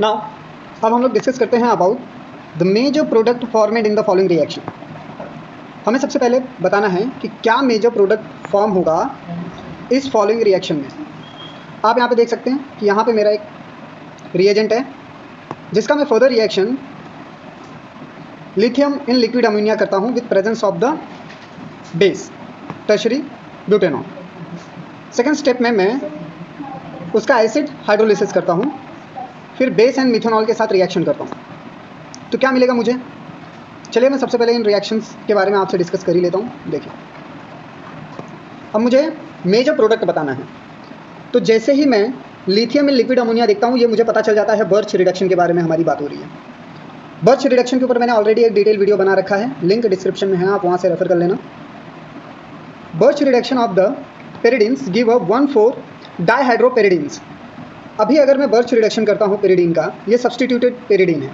Now अब हम लोग डिस्कस करते हैं about the major product formed in the following reaction. हमें सबसे पहले बताना है कि क्या मेजर प्रोडक्ट फॉर्म होगा इस फॉलोइंग रिएक्शन में। आप यहाँ पे देख सकते हैं कि यहाँ पे मेरा एक रिएजेंट है जिसका मैं further reaction lithium in liquid ammonia करता हूँ with presence of the base tertiary butanol. Second step में मैं उसका एसिड हाइड्रोलिसिस करता हूँ, फिर बेस एंड मिथेनॉल के साथ रिएक्शन करता हूँ। तो क्या मिलेगा मुझे? चलिए मैं सबसे पहले इन रिएक्शंस के बारे में आपसे डिस्कस कर ही लेता हूँ। देखिए अब मुझे मेजर प्रोडक्ट बताना है। तो जैसे ही मैं लिथियम इन लिक्विड अमोनिया देखता हूँ, ये मुझे पता चल जाता है बर्च रिडक्शन के बारे में हमारी बात हो रही है। बर्च रिडक्शन के ऊपर मैंने ऑलरेडी एक डिटेल वीडियो बना रखा है, लिंक डिस्क्रिप्शन में है, आप वहाँ से रेफर कर लेना। Birch reduction of the pyridines give a 1,4 dihydropyridines. अभी अगर मैं बर्च रिडक्शन करता हूँ पेरिडीन का, ये सब्सटीट्यूटेड पेरिडीन है,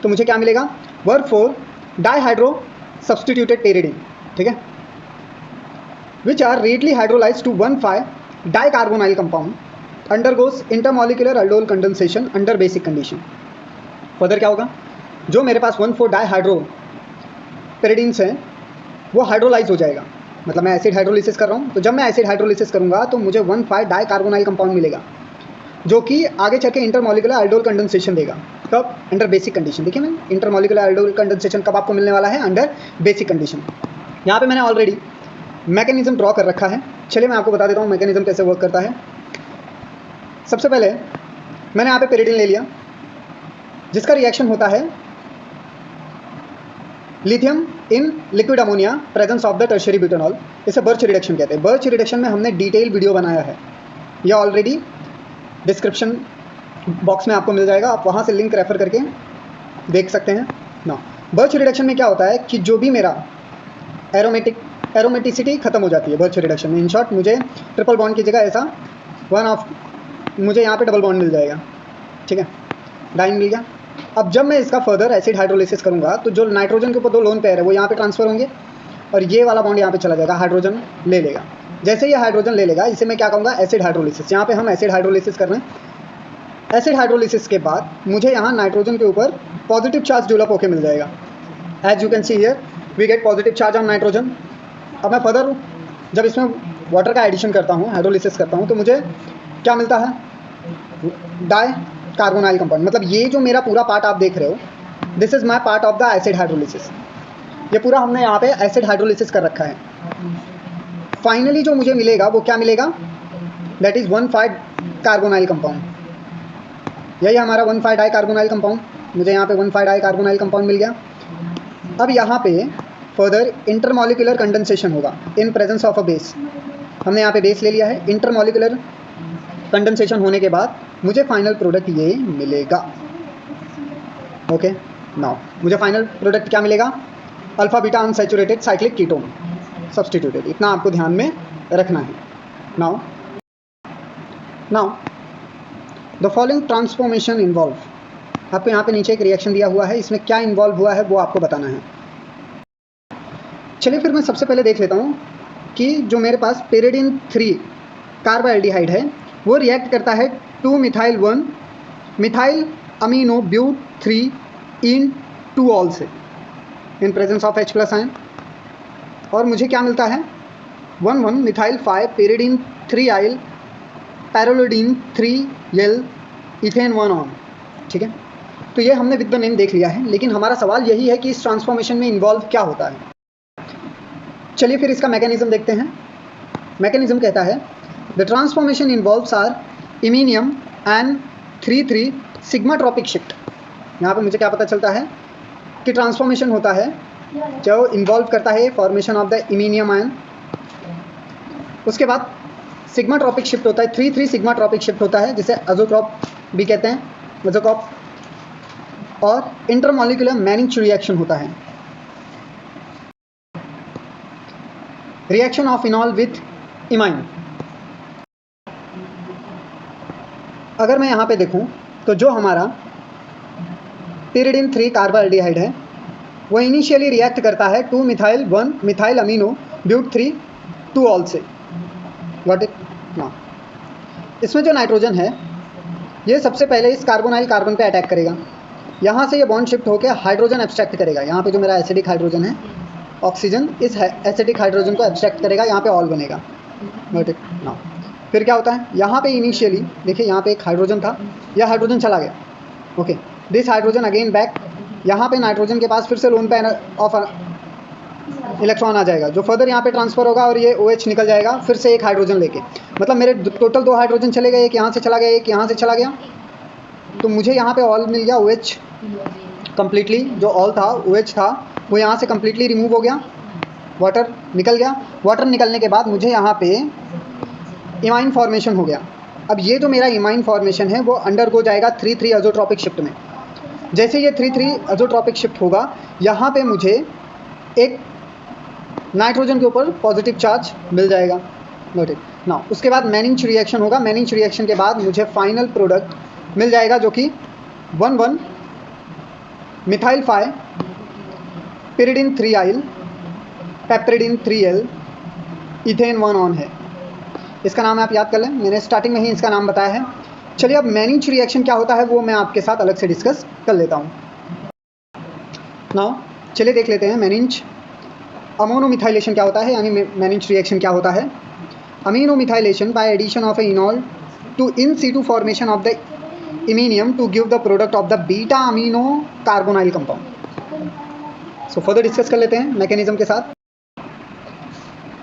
तो मुझे क्या मिलेगा? 1,4 डाइहाइड्रो सब्सटीट्यूटेड पेरिडीन, ठीक है, which are readily hydrolyse to 1,5 dicarbonyl compound undergoes intermolecular aldol condensation under basic condition. Further क्या होगा? जो मेरे पास 1,4 डाइहाइड्रो पेरिडीन्स हैं वो हाइड्रोलाइज हो जाएगा, मतलब मैं एसिड हाइड्रोलिसिस कर रहा हूँ। तो जब मैं एसिड हाइड्रोलिसिस करूँगा तो मुझे 1,5 डाइकार्बोनाइल कंपाउंड मिलेगा जो कि आगे चल के इंटरमॉलिक्यूलर अल्डोल कंडेंसेशन देगा। कब? Under basic condition. देखिए मैं इंटरमॉलिक्यूलर अल्डोल कंडेंसेशन कब आपको मिलने वाला है? Under basic condition. यहाँ पे मैंने ऑलरेडी मैकेनिज्म ड्रॉ कर रखा है। चलिए मैं आपको बता देता हूँ मैकेनिज्म कैसे वर्क करता है। सबसे पहले मैंने यहाँ पे पेरिडीन ले लिया जिसका रिएक्शन होता है lithium in liquid ammonia presence of the tertiary butanol. इसे बर्च रिडक्शन कहते हैं। बर्च रिडक्शन में हमने डिटेल वीडियो बनाया है, यह ऑलरेडी डिस्क्रिप्शन बॉक्स में आपको मिल जाएगा, आप वहाँ से लिंक रेफर करके देख सकते हैं ना। बर्च रिडक्शन में क्या होता है कि जो भी मेरा एरोमेटिसिटी खत्म हो जाती है बर्च रिडक्शन में। इन शॉर्ट मुझे ट्रिपल बॉन्ड की जगह ऐसा मुझे यहाँ पे डबल बॉन्ड मिल जाएगा, ठीक है, डाइन मिल गया। अब जब मैं इसका फर्दर एसिड हाइड्रोलिसिस करूँगा तो जो नाइट्रोजन के ऊपर 2 लोन पेयर है वो यहाँ पे ट्रांसफर होंगे और ये वाला बॉन्ड यहाँ पे चला जाएगा, हाइड्रोजन ले लेगा। जैसे ये हाइड्रोजन ले लेगा, इसे मैं क्या कहूँगा? Acid hydrolysis. यहाँ पे हम एसिड हाइड्रोलिसिस कर रहे हैं। एसिड हाइड्रोलिसिस के बाद मुझे यहाँ नाइट्रोजन के ऊपर पॉजिटिव चार्ज डेवलप होकर मिल जाएगा। As you can see here we get positive charge on nitrogen. अब मैं फर्दर जब इसमें वाटर का एडिशन करता हूँ, हाइड्रोलिसिस करता हूँ, तो मुझे क्या मिलता है? Dicarbonyl compound. मतलब ये जो मेरा पूरा पार्ट आप देख रहे हो, this is my part of the acid hydrolysis. ये पूरा हमने यहाँ पे एसिड हाइड्रोलिसिस कर रखा है। फाइनली जो मुझे मिलेगा वो क्या मिलेगा? That is 1,5 carbonyl compound. यही हमारा 1,5 डाई कार्बोनाइल कंपाउंड। मुझे यहाँ पे 1,5 डाई कार्बोनाइल कंपाउंड मिल गया। अब यहाँ पे फर्दर इंटरमॉलिक्यूलर कंडेंसेशन होगा इन प्रेजेंस ऑफ अ बेस। हमने यहाँ पे बेस ले लिया है। इंटरमॉलिक्यूलर कंडेंसेशन होने के बाद मुझे फाइनल प्रोडक्ट ये मिलेगा। ओके, नाउ मुझे फाइनल प्रोडक्ट क्या मिलेगा? Alpha beta unsaturated cyclic ketone substituted. इतना आपको ध्यान में रखना है। Now the following transformation involve. आपको यहाँ पे नीचे एक रिएक्शन दिया हुआ है, इसमें क्या इन्वॉल्व हुआ है वो आपको बताना है। चलिए फिर मैं सबसे पहले देख लेता हूँ कि जो मेरे पास पेरिडीन 3 कार्बोएल्डिहाइड है वो रिएक्ट करता है 2-मिथाइल-1 मिथाइल अमीनो ब्यूट 3 इन 2-ऑल से in presence of H+ ion. और मुझे क्या मिलता है? 1,1-मिथाइल-5 पेरिडीन 3-आइल पैरोलिडीन 3-एल इथेन 1-ऑन, ठीक है। तो ये हमने विद द नेम देख लिया है, लेकिन हमारा सवाल यही है कि इस ट्रांसफॉर्मेशन में इन्वॉल्व क्या होता है। चलिए फिर इसका मैकेनिज्म देखते हैं। मैकेनिज्म कहता है the transformation involves are iminium and 3,3 sigmatropic shift. यहाँ पे मुझे क्या पता चलता है कि ट्रांसफॉर्मेशन होता है जो इन्वॉल्व करता है formation of the iminium ion. उसके बाद सिग्माट्रोपिक शिफ्ट होता है, 3,3 सिग्माट्रोपिक शिफ्ट होता है जिसे अज़ोट्रॉप भी कहते हैं, अज़ोट्रॉप। और इंटरमॉलिक्यूलर मैनिंग रिएक्शन होता है, रिएक्शन ऑफ इनॉल विथ इमाइन। अगर मैं यहाँ पे देखूँ तो जो हमारा पेरिडीन 3 कार्बोएल्डिहाइड है वो इनिशियली रिएक्ट करता है 2-मिथाइल-1 मिथाइल अमीनो ब्यूट 3 2-ऑल से। Got it? ना इसमें जो नाइट्रोजन है ये सबसे पहले इस कार्बोनाइल कार्बन पे अटैक करेगा, यहाँ से ये बॉन्ड शिफ्ट होकर हाइड्रोजन एब्स्ट्रैक्ट करेगा। यहाँ पे जो मेरा एसिडिक हाइड्रोजन है, ऑक्सीजन इस एसिडिक हाइड्रोजन को एब्स्ट्रैक्ट करेगा, यहाँ पे ऑल बनेगा। Note it now. फिर क्या होता है, यहाँ पे इनिशियली देखिए यहाँ पे एक हाइड्रोजन था, यह हाइड्रोजन चला गया। Okay, this hydrogen again back, यहाँ पे नाइट्रोजन के पास फिर से लोन पेयर ऑफ इलेक्ट्रॉन आ जाएगा, जो फर्दर यहाँ पे ट्रांसफर होगा और ये OH निकल जाएगा फिर से एक हाइड्रोजन लेके। मतलब मेरे टोटल 2 हाइड्रोजन चले गए, एक यहाँ से चला गया, एक यहाँ से चला गया, तो मुझे यहाँ पे ऑल मिल गया OH कम्प्लीटली। जो ऑल था OH था वो यहाँ से कम्प्लीटली रिमूव हो गया, वाटर निकल गया। वाटर निकलने के बाद मुझे यहाँ पे इमाइन फॉर्मेशन हो गया। अब ये जो मेरा इमाइन फॉर्मेशन है वो अंडरगो जाएगा 3,3 एज़ोट्रॉपिक शिफ्ट में। जैसे ये 3,3 एज़ोट्रॉपिक शिफ्ट होगा, यहाँ पे मुझे एक नाइट्रोजन के ऊपर पॉजिटिव चार्ज मिल जाएगा। Note it now. उसके बाद मैनिंच रिएक्शन होगा, मैनिंच रिएक्शन के बाद मुझे फाइनल प्रोडक्ट मिल जाएगा जो कि 1,1 methyl 5 pyridine 3 पेप्रिडिन 3L ethane 1 on है। इसका नाम आप याद कर लें, मैंने स्टार्टिंग में ही इसका नाम बताया है। चलिए अब मैनिंच रिएक्शन क्या होता है वो मैं आपके साथ अलग से डिस्कस कर लेता हूँ। नाउ चलिए देख लेते हैं मैनिंच अमोनोमिथाइलेशन क्या होता है, यानी मैनिंच रिएक्शन क्या होता है। Aminomethylation by addition of a enol to in situ formation of the iminium to give the product of the beta amino carbonyl compound. So further discuss कर लेते हैं मैकेनिज्म के साथ।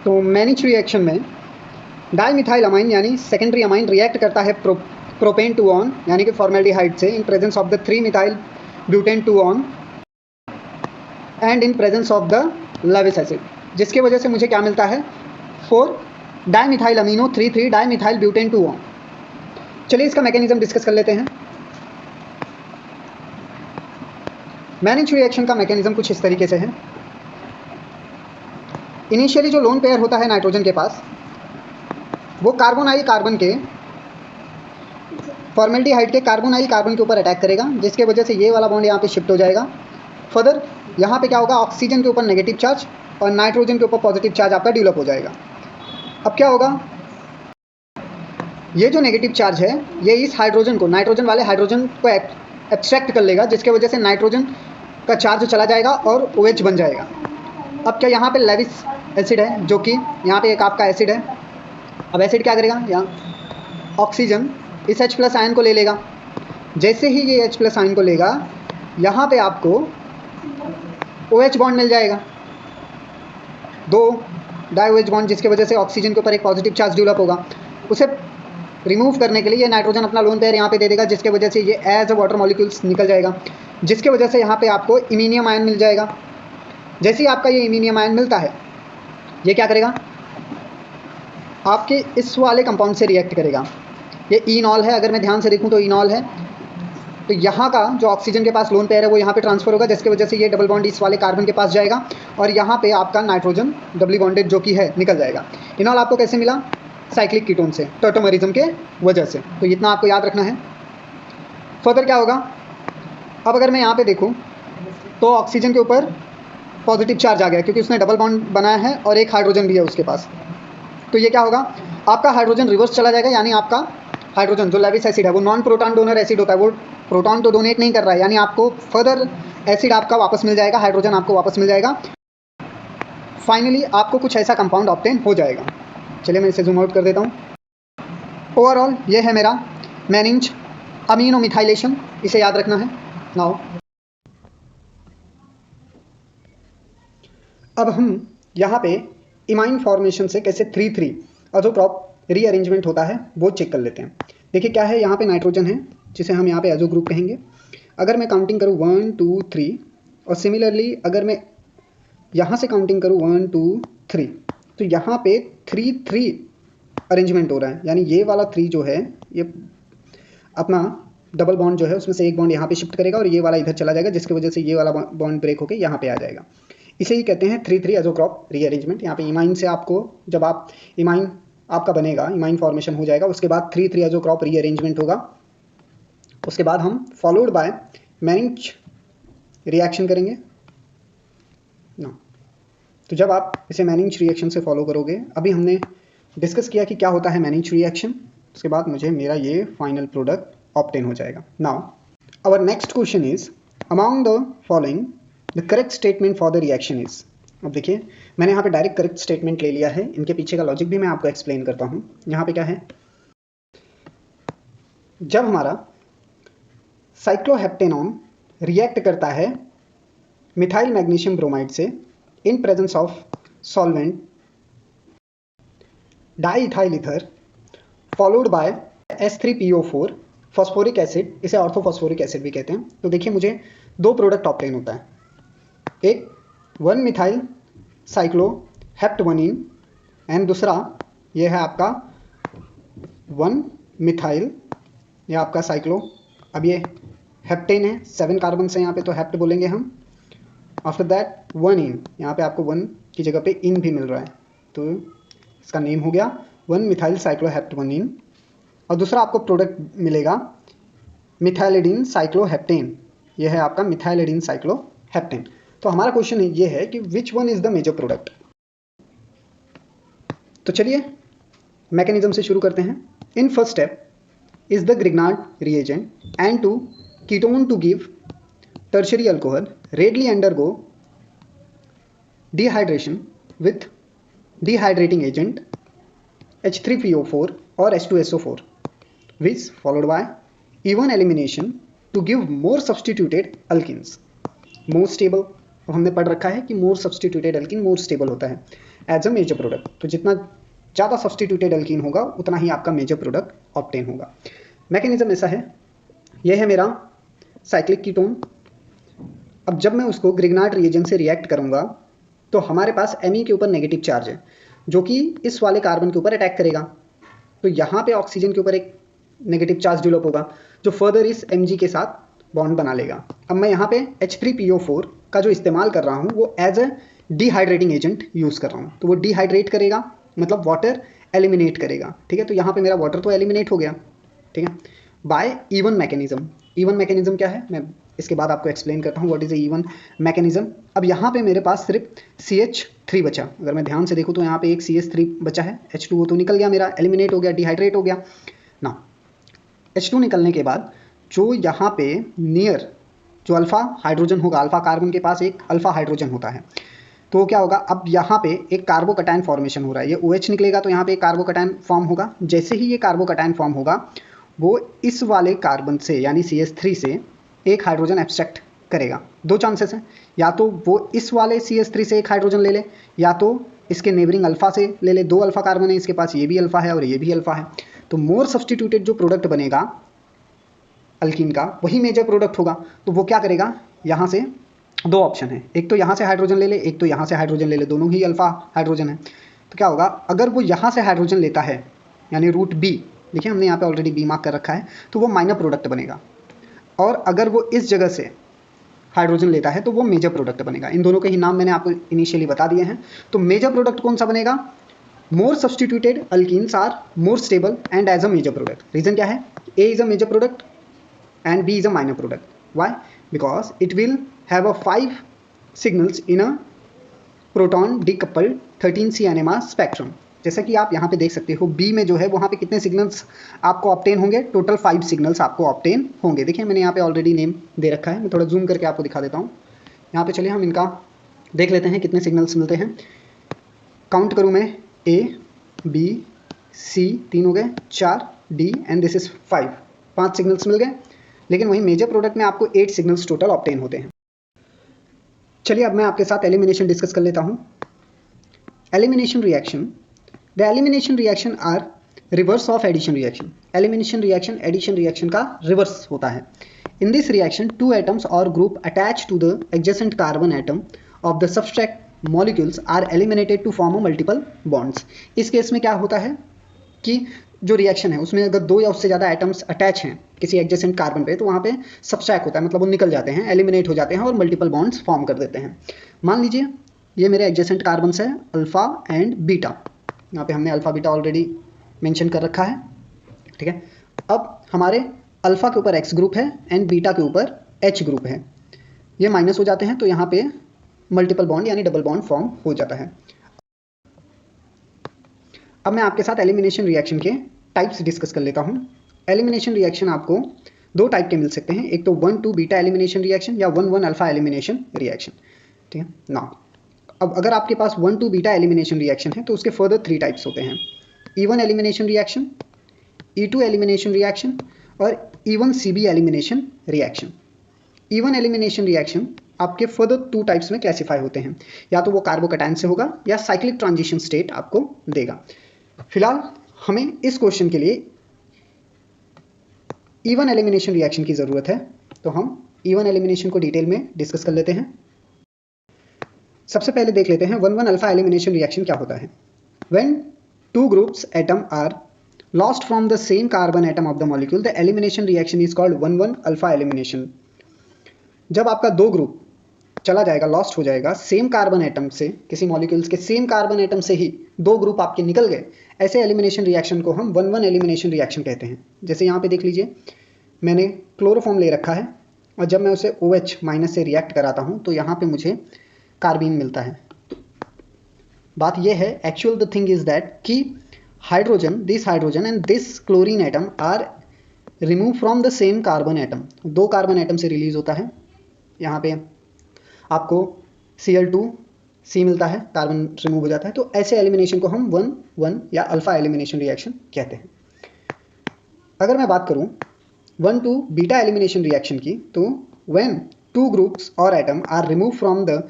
तो मैनिंच रिएक्शन में डाइमिथाइल अमाइन यानी secondary amine react करता है प्रोपेन 2 ऑन यानी कि फॉर्मेल्डिहाइड से in presence of the 3 methyl butane 2 one and in presence of the Lewis acid, जिसकी वजह से मुझे क्या मिलता है 4 dimethyl amino 3,3 dimethyl butane 2 on. चलिए इसका मैकेनिज्म डिस्कस कर लेते हैं। मैनिंच रिएक्शन का मैकेनिज्म कुछ इस तरीके से है। इनिशियली जो लोन पेयर होता है नाइट्रोजन के पास, वो कार्बोनाइल कार्बन के फॉर्मेल्डिहाइड के कार्बोनाइल कार्बन के ऊपर अटैक करेगा, जिसके वजह से ये वाला बॉन्ड यहाँ पे शिफ्ट हो जाएगा। फर्दर यहाँ पे क्या होगा, ऑक्सीजन के ऊपर नेगेटिव चार्ज और नाइट्रोजन के ऊपर पॉजिटिव चार्ज आपका डेवलप हो जाएगा। अब क्या होगा, ये जो नेगेटिव चार्ज है ये इस हाइड्रोजन को, नाइट्रोजन वाले हाइड्रोजन को एब्स्ट्रैक्ट कर लेगा, जिसके वजह से नाइट्रोजन का चार्ज चला जाएगा और OH बन जाएगा। अब क्या यहाँ पे लेविस एसिड है, जो कि यहाँ पे एक आपका एसिड है। अब एसिड क्या करेगा, यहाँ ऑक्सीजन इस H+ आयन को ले लेगा। जैसे ही ये H+ आयन को लेगा, यहाँ पे आपको OH बॉन्ड मिल जाएगा, 2 डाई OH बॉन्ड, जिसकी वजह से ऑक्सीजन के ऊपर एक पॉजिटिव चार्ज डेवलप होगा। उसे रिमूव करने के लिए ये नाइट्रोजन अपना लोन पेयर यहाँ पे दे देगा, जिसके वजह से ये एज अ वाटर मॉलिक्यूल्स निकल जाएगा, जिसके वजह से यहाँ पे आपको इमीनियम आयन मिल जाएगा। जैसे ही आपका ये इमीनियम आयन मिलता है, ये क्या करेगा, आपके इस वाले कंपाउंड से रिएक्ट करेगा। ये इनॉल है, अगर मैं ध्यान से देखूँ तो इनॉल है। तो यहाँ का जो ऑक्सीजन के पास लोन पेयर है वो यहाँ पे ट्रांसफर होगा, जिसकी वजह से ये डबल बॉन्ड इस वाले कार्बन के पास जाएगा और यहाँ पे आपका नाइट्रोजन डबली बॉन्डेड जो कि है निकल जाएगा। इनॉल आपको कैसे मिला, साइक्लिक कीटोन से, टर्टोमरिज्म के वजह से। तो इतना आपको याद रखना है। फर्दर क्या होगा, अब अगर मैं यहाँ पे देखूँ तो ऑक्सीजन के ऊपर पॉजिटिव चार्ज आ गया, क्योंकि उसने डबल बॉन्ड बनाया है और एक हाइड्रोजन भी है उसके पास। तो ये क्या होगा, आपका हाइड्रोजन रिवर्स चला जाएगा, यानी आपका हाइड्रोजन जो लेविस एसिड है वो नॉन प्रोटॉन डोनर एसिड होता है, वो प्रोटॉन तो डोनेट नहीं कर रहा है, यानी आपको फर्दर एसिड आपका वापस मिल जाएगा, हाइड्रोजन आपको वापस मिल जाएगा। फाइनली आपको कुछ ऐसा कंपाउंड ऑब्टेन हो जाएगा। चलिए मैं इसे जूम आउट कर देता हूँ। ओवरऑल ये है मेरा मैनिंच अमीनोमिथाइलेशन, इसे याद रखना है। नाउ अब हम यहाँ पे इमाइन फॉर्मेशन से कैसे 3,3 एज़ोट्रॉप रीअरेंजमेंट होता है वो चेक कर लेते हैं। देखिए क्या है, यहाँ पे नाइट्रोजन है जिसे हम यहाँ पे एजो ग्रुप कहेंगे। अगर मैं काउंटिंग करूँ 1 2 3 और सिमिलरली अगर मैं यहाँ से काउंटिंग करूँ 1 2 3, तो यहाँ पे 3,3 अरेंजमेंट हो रहा है, यानी ये वाला 3 जो है ये अपना डबल बॉन्ड जो है उसमें से एक बॉन्ड यहाँ पे शिफ्ट करेगा और ये वाला इधर चला जाएगा, जिसकी वजह से ये वाला बॉन्ड ब्रेक होकर यहाँ पे आ जाएगा। इसे ही कहते हैं 3,3 एज़ोट्रॉप रीअरेंजमेंट। यहाँ पे इमाइन से आपको, जब आप इमाइन आपका बनेगा, इमाइन फॉर्मेशन हो जाएगा, उसके बाद 3,3 एज़ोट्रॉप रीअरेंजमेंट होगा। उसके बाद हम फॉलोड बाय मैनिंच रिएक्शन करेंगे ना। तो जब आप इसे मैनिंच रिएक्शन से फॉलो करोगे, अभी हमने डिस्कस किया कि क्या होता है मैनिंच रिएक्शन, उसके बाद मुझे मेरा ये फाइनल प्रोडक्ट ऑब्टेन हो जाएगा। Now our next question is among the following the correct statement for the reaction is. अब देखिए मैंने यहाँ पे डायरेक्ट करेक्ट स्टेटमेंट ले लिया है, इनके पीछे का लॉजिक भी मैं आपको एक्सप्लेन करता हूँ। यहाँ पे क्या है, जब हमारा साइक्लोहेप्टेनॉन रिएक्ट करता है मिथाइल मैग्नीशियम ब्रोमाइड से in presence of solvent diethyl ether followed by S3PO4 phosphoric acid, इसे ऑर्थोफॉस्फोरिक एसिड भी कहते हैं। तो देखिए मुझे दो प्रोडक्ट ऑब्टेन होता है, एक 1 मिथाइल साइक्लोहेप्टवनीन एंड दूसरा ये है आपका 1 मिथाइल, ये आपका साइक्लो, अब ये हेप्टेन है, 7 कार्बन से यहाँ पे तो हेप्ट बोलेंगे हम। आफ्टर दैट 1 इन, यहाँ पे आपको 1 की जगह पे इन भी मिल रहा है, तो इसका नेम हो गया 1 मिथाइल साइक्लोहेप्टवनीन। और दूसरा आपको प्रोडक्ट मिलेगा मिथाइलिडीन साइक्लोहेप्टेन, ये है आपका मिथाइलिडीन साइक्लोहेप्टेन। तो हमारा क्वेश्चन ये है कि which one is the major product. तो चलिए मैकेनिज्म से शुरू करते हैं। In first step is the Grignard reagent and to ketone to give tertiary alcohol readily undergo dehydration with dehydrating agent H3PO4 or H2SO4 which followed by even elimination to give more substituted alkenes more stable। तो हमने पढ़ रखा है कि more substituted alkene more stable होता है as a major product. तो जितना ज़्यादा सब्सटीट्यूटेड अल्कीन होगा उतना ही आपका मेजर प्रोडक्ट ऑब्टेन होगा। मैकेनिज्म ऐसा है, यह है मेरा साइक्लिक कीटोन। अब जब मैं उसको ग्रिग्नार्ड रिएजेंट से रिएक्ट करूंगा तो हमारे पास Me के ऊपर नेगेटिव चार्ज है जो कि इस वाले कार्बन के ऊपर अटैक करेगा। तो यहाँ पे ऑक्सीजन के ऊपर एक नेगेटिव चार्ज डेवलप होगा जो फर्दर इस Mg के साथ बॉन्ड बना लेगा। अब मैं यहाँ पे H3PO4 का जो इस्तेमाल कर रहा हूँ वो as a dehydrating agent use कर रहा हूँ। तो वो डिहाइड्रेट करेगा मतलब वाटर एलिमिनेट करेगा, ठीक है। तो यहाँ पे मेरा वाटर तो एलिमिनेट हो गया, ठीक है, by E one mechanism. E one mechanism क्या है मैं इसके बाद आपको एक्सप्लेन करता हूँ what is a E one mechanism. अब यहाँ पे मेरे पास सिर्फ CH3 बचा। अगर मैं ध्यान से देखूँ तो यहाँ पे एक CH3 बचा है, H2O तो निकल गया, मेरा एलिमिनेट हो गया, डिहाइड्रेट हो गया ना। H2 निकलने के बाद जो यहाँ पे नियर जो अल्फा हाइड्रोजन होगा, अल्फा कार्बन के पास एक अल्फा हाइड्रोजन होता है, तो क्या होगा, अब यहाँ पे एक कार्बोकटायन फॉर्मेशन हो रहा है। ये OH निकलेगा तो यहाँ पे एक कार्बोकटायन फॉर्म होगा। जैसे ही ये कार्बोकटायन फॉर्म होगा वो इस वाले कार्बन से यानी CH3 से एक हाइड्रोजन एब्स्ट्रैक्ट करेगा। दो चांसेस हैं, या तो वो इस वाले CH3 से एक हाइड्रोजन ले ले या तो इसके नेबरिंग अल्फा से ले ले। 2 अल्फा कार्बन है इसके पास, ये भी अल्फा है और ये भी अल्फा है। तो मोर सब्सटीट्यूटेड जो प्रोडक्ट बनेगा अल्कीन का वही मेजर प्रोडक्ट होगा। तो वो क्या करेगा, यहाँ से 2 ऑप्शन है, एक तो यहाँ से हाइड्रोजन ले ले, एक तो यहाँ से हाइड्रोजन ले ले, दोनों ही अल्फा हाइड्रोजन है। तो क्या होगा, अगर वो यहाँ से हाइड्रोजन लेता है यानी रूट बी, देखिए हमने यहाँ पे ऑलरेडी बी मार्क कर रखा है, तो वो माइनर प्रोडक्ट बनेगा। और अगर वो इस जगह से हाइड्रोजन लेता है तो वो मेजर प्रोडक्ट बनेगा। इन दोनों के ही नाम मैंने आपको इनिशियली बता दिए हैं। तो मेजर प्रोडक्ट कौन सा बनेगा, more substituted alkenes are more stable and as a major product. Reason क्या है, A is a major product and B is a minor product. Why? Because it will have a 5 signals in a proton decoupled 13C NMR spectrum. जैसा कि आप यहाँ पे देख सकते हो B में जो है वहाँ पे कितने सिग्नल्स आपको ऑब्टेन होंगे, टोटल 5 सिग्नल्स आपको ऑब्टेन होंगे। देखिए मैंने यहाँ पे ऑलरेडी नेम दे रखा है, मैं थोड़ा जूम करके आपको दिखा देता हूँ। यहाँ पे चलिए हम इनका देख लेते हैं कितने सिग्नल्स मिलते हैं। काउंट करूँ मैं, A B C 3 हो गए, 4 D and this is 5 signals मिल गए। लेकिन वही मेजर प्रोडक्ट में आपको 8 सिग्नल्स टोटल ऑब्टेन होते हैं। चलिए अब मैं आपके साथ एलिमिनेशन डिस्कस कर लेता हूं। Elimination reaction, the elimination reaction are reverse of addition reaction. Elimination reaction addition reaction का रिवर्स होता है। इन दिस रिएक्शन 2 एटम्स और group attach to the adjacent carbon atom of the substrate molecules are eliminated to form a multiple bonds. इस case में क्या होता है कि जो रिएक्शन है उसमें अगर 2 या उससे ज़्यादा एटम्स अटैच हैं किसी एडजेसेंट कार्बन पे तो वहाँ पे सब्सट्रैक्ट होता है, मतलब वो निकल जाते हैं, एलिमिनेट हो जाते हैं और मल्टीपल बॉन्ड्स फॉर्म कर देते हैं। मान लीजिए ये मेरे एडजेसेंट कार्बन है अल्फ़ा एंड बीटा, यहाँ पे हमने अल्फ़ा बीटा ऑलरेडी मेंशन कर रखा है, ठीक है। अब हमारे अल्फ़ा के ऊपर X ग्रुप है एंड बीटा के ऊपर H ग्रुप है, ये माइनस हो जाते हैं तो यहाँ पे मल्टीपल बॉन्ड यानी डबल बॉन्ड फॉर्म हो जाता है। अब मैं आपके साथ एलिमिनेशन रिएक्शन के टाइप्स डिस्कस कर लेता हूँ। एलिमिनेशन रिएक्शन आपको दो टाइप के मिल सकते हैं, एक तो 1,2 बीटा एलिमिनेशन रिएक्शन या 1,1 अल्फा एलिमिनेशन रिएक्शन। ठीक है ना। अब अगर आपके पास 1,2 बीटा एलिमिनेशन रिएक्शन है तो उसके फर्दर 3 टाइप्स होते हैं, E1 elimination reaction, E2 elimination reaction और E1 CB elimination reaction. E1 elimination reaction आपके फर्दर 2 टाइप्स में क्लासीफाई होते हैं, या तो वो कार्बोकैटायन से होगा या साइक्लिक ट्रांजिशन स्टेट आपको देगा। फिलहाल हमें इस क्वेश्चन के लिए E1 एलिमिनेशन रिएक्शन की ज़रूरत है, तो हम E1 एलिमिनेशन को डिटेल में डिस्कस कर लेते हैं। सबसे पहले देख लेते हैं 1,1 अल्फा एलिमिनेशन रिएक्शन क्या होता है। When two groups atom are lost from the same carbon atom of the molecule, the elimination reaction is called 1,1 alpha elimination. जब आपका दो ग्रुप चला जाएगा, लॉस्ट हो जाएगा सेम कार्बन एटम से, किसी मॉलिक्यूल्स के सेम कार्बन एटम से ही दो ग्रुप आपके निकल गए, ऐसे एलिमिनेशन रिएक्शन को हम 1,1 एलिमिनेशन रिएक्शन कहते हैं। जैसे यहाँ पे देख लीजिए, मैंने क्लोरोफॉर्म ले रखा है और जब मैं उसे OH माइनस से रिएक्ट कराता हूँ तो यहाँ पे मुझे कार्बीन मिलता है। बात यह है, actual the thing is that कि this hydrogen and this chlorine atom are remove from the same carbon atom. दो कार्बन एटम से रिलीज होता है, यहाँ पे आपको Cl2C मिलता है, कार्बन रिमूव हो जाता है। तो ऐसे एलिमिनेशन को हम 1,1 या अल्फा एलिमिनेशन रिएक्शन कहते हैं। अगर मैं बात करूं 1,2 बीटा एलिमिनेशन रिएक्शन की, तो व्हेन टू ग्रुप्स और atom are remove from the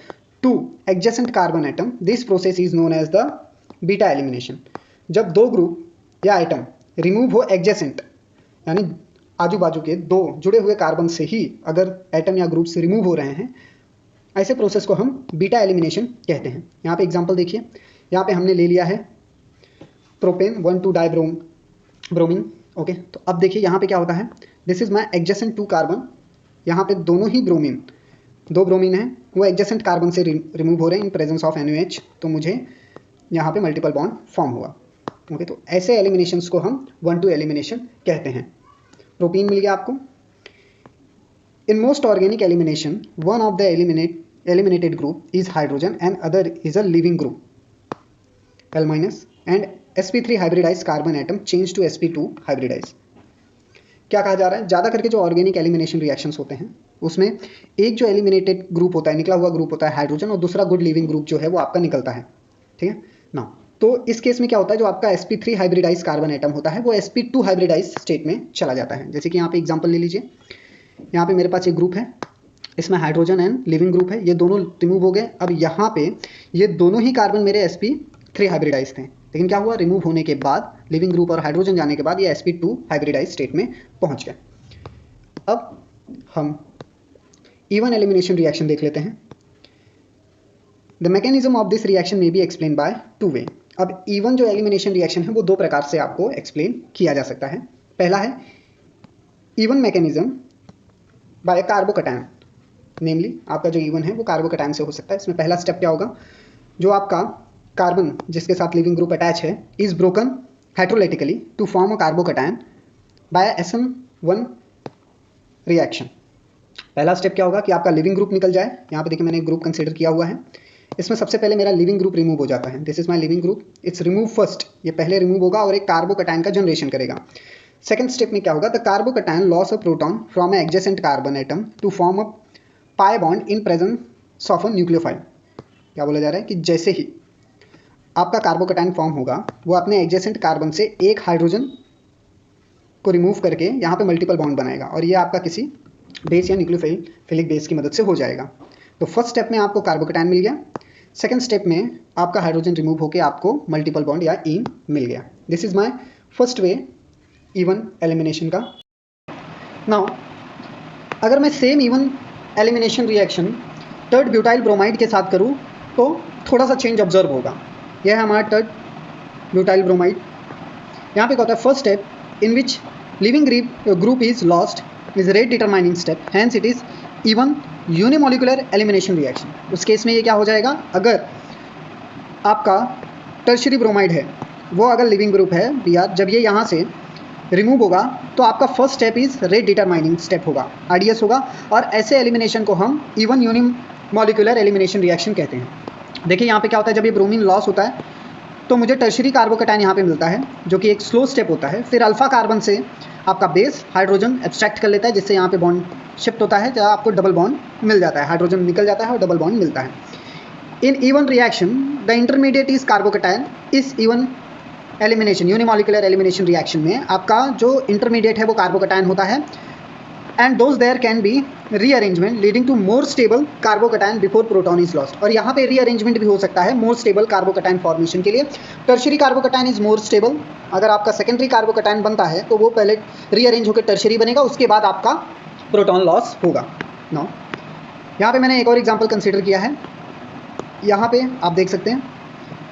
two adjacent carbon atom, this process is known as the beta elimination. जब दो ग्रुप या एटम रिमूव हो एडजेसेंट, यानी आजू बाजू के दो जुड़े हुए कार्बन से ही अगर एटम या ग्रुप से रिमूव हो रहे हैं, ऐसे प्रोसेस को हम बीटा एलिमिनेशन कहते हैं। यहाँ पे एग्जांपल देखिए, यहाँ पे हमने ले लिया है प्रोपेन 1,2 डाइब्रोमीन। ओके, तो अब देखिए यहाँ पे क्या होता है, this is my adjacent 2 carbon. यहाँ पे दोनों ही ब्रोमीन, दो ब्रोमीन हैं, वो एडजेसेंट कार्बन से रिमूव हो रहे हैं इन प्रेजेंस ऑफ NaOH, तो मुझे यहाँ पे मल्टीपल बॉन्ड फॉर्म हुआ। ओके, तो ऐसे एलिमिनेशंस को हम 1,2 एलिमिनेशन कहते हैं। प्रोपीन मिल गया आपको। In most organic elimination, one of the eliminated group is hydrogen and other is a leaving group, L minus, and sp3 hybridized carbon atom change to sp2 hybridized। क्या कहा जा रहा है, ज़्यादा करके जो ऑर्गेनिक एलिमिनेशन रिएक्शंस होते हैं उसमें एक जो एलिमिनेटेड ग्रुप होता है, निकला हुआ ग्रुप होता है हाइड्रोजन, और दूसरा गुड लिविंग ग्रुप जो है वो आपका निकलता है। ठीक है ना। तो इस केस में क्या होता है, जो आपका sp3 हाइब्रिडाइज कार्बन एटम होता है वो sp2 हाइब्रिडाइज स्टेट में चला जाता है। जैसे कि यहाँ पे एग्जांपल ले लीजिए, यहाँ पे मेरे पास एक ग्रुप है, इसमें हाइड्रोजन एंड लिविंग ग्रुप है, ये दोनों रिमूव हो गए। अब यहाँ पे ये दोनों ही कार्बन मेरे sp3 हाइब्रिडाइज थे, लेकिन क्या हुआ, रिमूव होने के बाद लिविंग ग्रुप और हाइड्रोजन जाने के बाद ये sp2 हाइब्रिडाइज स्टेट में पहुँच गए। अब हम E1 एलिमिनेशन रिएक्शन देख लेते हैं। The mechanism of this reaction में बी एक्सप्लेन बाय 2 वे। अब E1 जो एलिमिनेशन रिएक्शन है वो दो प्रकार से आपको एक्सप्लेन किया जा सकता है। पहला है E1 मैकेनिज्म बाय कार्बोकैटायन, नेमली आपका जो E1 है वो कार्बोकैटायन से हो सकता है। इसमें पहला स्टेप क्या होगा, जो आपका कार्बन जिसके साथ लिविंग ग्रुप अटैच है is broken hydrolytically to form a carbocation by SN1 reaction. पहला स्टेप क्या होगा कि आपका लिविंग ग्रुप निकल जाए। यहाँ पे देखिए मैंने ग्रुप कंसीडर किया हुआ है, इसमें सबसे पहले मेरा लिविंग ग्रुप रिमूव हो जाता है। This is my leaving group, it's remove first, ये पहले रिमूव होगा और एक कार्बोकैटायन का जनरेशन करेगा। सेकंड स्टेप में क्या होगा, the carbocation loss a proton from a adjacent carbon atom to form a pi bond in presence of a nucleophile. क्या बोला जा रहा है कि जैसे ही आपका कार्बोकैटायन फॉर्म होगा वो अपने एडजेसेंट कार्बन से एक हाइड्रोजन को रिमूव करके यहाँ पे मल्टीपल बॉन्ड बनाएगा, और ये आपका किसी बेस या न्यूक्लियोफिलिक बेस की मदद से हो जाएगा। तो फर्स्ट स्टेप में आपको कार्बोकैटायन मिल गया, सेकंड स्टेप में आपका हाइड्रोजन रिमूव होकर आपको मल्टीपल बॉन्ड या ईन मिल गया। This is my first way E1 elimination का। नाउ अगर मैं same E1 elimination reaction टर्ड butyl bromide के साथ करूँ तो थोड़ा सा चेंज ऑब्जर्व होगा। यह है हमारा टर्ड ब्यूटाइल ब्रोमाइड। यहाँ पे क्या होता है, first step in which leaving group is lost is rate determining step, hence it is E1 unimolecular elimination reaction। उस केस में ये क्या हो जाएगा, अगर आपका टर्शियरी ब्रोमाइड है वो अगर लिविंग ग्रुप है Br, जब ये यहाँ से रिमूव होगा तो आपका first step is rate determining step होगा, RDS होगा, और ऐसे एलिमिनेशन को हम E1 यूनिमोलिकुलर एलिमिनेशन रिएक्शन कहते हैं। देखिए यहाँ पे क्या होता है, जब ये ब्रोमीन लॉस होता है तो मुझे टर्शरी कार्बोकैटायन यहाँ पे मिलता है, जो कि एक स्लो स्टेप होता है। फिर अल्फा कार्बन से आपका बेस हाइड्रोजन एब्स्ट्रैक्ट कर लेता है, जिससे यहाँ पे बॉन्ड शिफ्ट होता है, जहाँ आपको डबल बॉन्ड मिल जाता है, हाइड्रोजन निकल जाता है और डबल बॉन्ड मिलता है। In E one reaction the intermediate is carbocation. इस E one elimination, unimolecular elimination reaction में आपका जो इंटरमीडिएट है वो कार्बोकैटायन होता है, and those there can be rearrangement leading to more stable carbocation before proton is lost. और यहाँ पे रीअरेंजमेंट भी हो सकता है मोर स्टेबल कार्बोकैटायन फॉर्मेशन के लिए। Tertiary carbocation is more stable. अगर आपका सेकेंडरी कार्बोकैटायन बनता है तो वो पहले रीअरेंज होकर टर्शरी बनेगा, उसके बाद आपका प्रोटॉन लॉस होगा। नो, यहाँ पे मैंने एक और एग्जाम्पल कंसिडर किया है। यहाँ पे आप देख सकते हैं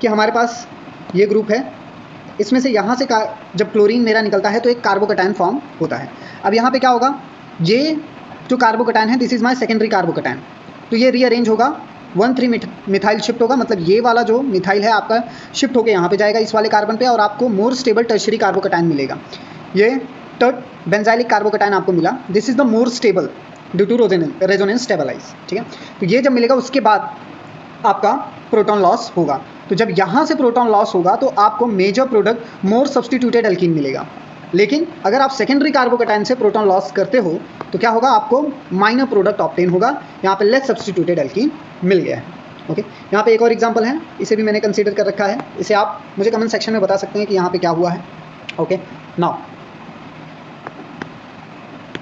कि हमारे पास ये ग्रुप है, इसमें से यहाँ से जब क्लोरीन मेरा निकलता है तो एक कार्बोकैटायन फॉर्म होता है। अब यहाँ पे क्या होगा, ये जो कार्बोकैटायन है this is my secondary carbocation, तो ये रीअरेंज होगा 1,3 मिथाइल शिफ्ट होगा, मतलब ये वाला जो मिथाइल है आपका शिफ्ट होकर यहाँ पे जाएगा इस वाले कार्बन पे, और आपको मोर स्टेबल टर्शरी कार्बोकैटायन मिलेगा। ये थर्ड बेंजाइलिक कार्बोकैटायन आपको मिला, this is the more stable due to resonance stabilize. ठीक है, तो ये जब मिलेगा उसके बाद आपका प्रोटॉन लॉस होगा। तो जब यहाँ से प्रोटॉन लॉस होगा तो आपको major product more substituted alkene मिलेगा। लेकिन अगर आप सेकेंडरी कार्बोकैटायन से प्रोटॉन लॉस करते हो तो क्या होगा, आपको माइनर प्रोडक्ट ऑब्टेन होगा, यहाँ पे लेस सब्सटीट्यूटेड एल्कीन मिल गया है। ओके, यहाँ पे एक और एग्जांपल है, इसे भी मैंने कंसीडर कर रखा है, इसे आप मुझे कमेंट सेक्शन में बता सकते हैं कि यहाँ पे क्या हुआ है। ओके, नाउ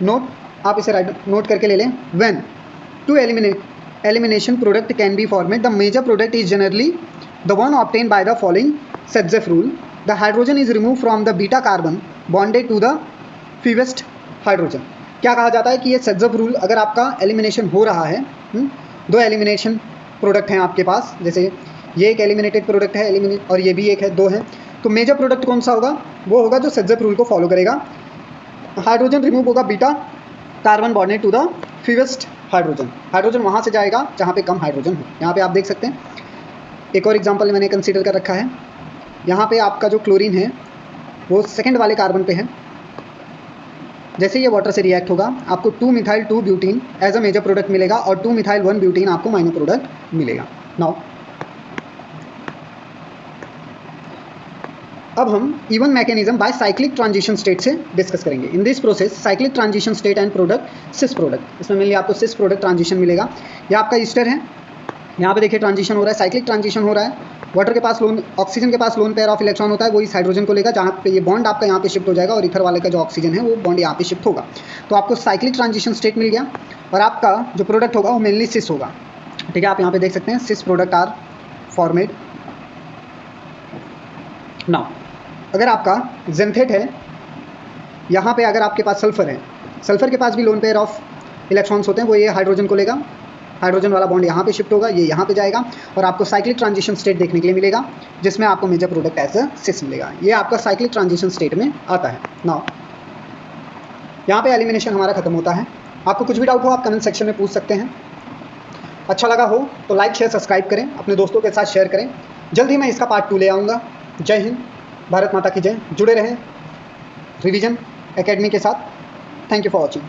नोट, आप इसे नोट करके ले लें। When two elimination product can be formed, the major product is generally the one obtained by the following Setzeff rule. The hydrogen is removed from the beta carbon bonded to the fewest hydrogen. क्या कहा जाता है कि ये Setzeff rule, अगर आपका elimination हो रहा है, दो एलिमिनेशन प्रोडक्ट हैं आपके पास, जैसे ये एक एलिमिनेटेड प्रोडक्ट है और ये भी एक है, दो है, तो मेजर प्रोडक्ट कौन सा होगा, वो होगा जो Setzeff रूल को फॉलो करेगा। हाइड्रोजन रिमूव होगा beta carbon bonded to the fewest hydrogen, hydrogen वहाँ से जाएगा जहाँ पे कम हाइड्रोजन हो। यहाँ पे आप देख सकते हैं, एक और एग्जांपल मैंने कंसीडर कर रखा है। यहाँ पे आपका जो क्लोरीन है वो सेकंड वाले कार्बन पे है, जैसे ये वाटर से रिएक्ट होगा आपको 2 methyl 2 butene as a major product मिलेगा और 2 मिथाइल 1 ब्यूटीन आपको माइनर प्रोडक्ट मिलेगा। नाउ अब हम E one mechanism by cyclic transition state से डिस्कस करेंगे। In this process cyclic transition state and product cis product, इसमें मेनली आपको सिस प्रोडक्ट ट्रांजिशन मिलेगा। ये आपका ईस्टर है, यहाँ पे देखिए ट्रांजिशन हो रहा है, साइक्लिक ट्रांजिशन हो रहा है। वाटर के पास ऑक्सीजन के पास लोन पेयर ऑफ इलेक्ट्रॉन होता है, वो इस हाइड्रोजन को लेगा, जहाँ पे ये बॉन्ड आपका यहाँ पे शिफ्ट हो जाएगा और इथर वाले का जो ऑक्सीजन है वो बॉन्ड यहाँ पे शिफ्ट होगा। तो आपको साइक्लिक ट्रांजिशन स्टेट मिल गया और आपका जो प्रोडक्ट होगा वो मेनली सिस होगा। ठीक है, आप यहाँ पे देख सकते हैं सिस प्रोडक्ट आर फॉर्मेड। नाउ अगर आपका जेंथेट है, यहाँ पे अगर आपके पास सल्फर है, सल्फर के पास भी लोन पेयर ऑफ इलेक्ट्रॉन्स होते हैं, वो ये हाइड्रोजन को लेगा, हाइड्रोजन वाला बॉन्ड यहाँ पे शिफ्ट होगा, ये यहाँ पे जाएगा और आपको साइक्लिक ट्रांजिशन स्टेट देखने के लिए मिलेगा, जिसमें आपको मेजर प्रोडक्ट एज अ सिस मिलेगा। ये आपका साइक्लिक ट्रांजिशन स्टेट में आता है। नाउ यहाँ पे एलिमिनेशन हमारा खत्म होता है। आपको कुछ भी डाउट हो आप कमेंट सेक्शन में पूछ सकते हैं। अच्छा लगा हो तो लाइक शेयर सब्सक्राइब करें, अपने दोस्तों के साथ शेयर करें। जल्द ही मैं इसका पार्ट 2 ले आऊँगा। जय हिंद, भारत माता की जय। जुड़े रहें रिवीजन एकेडमी के साथ। Thank you for watching.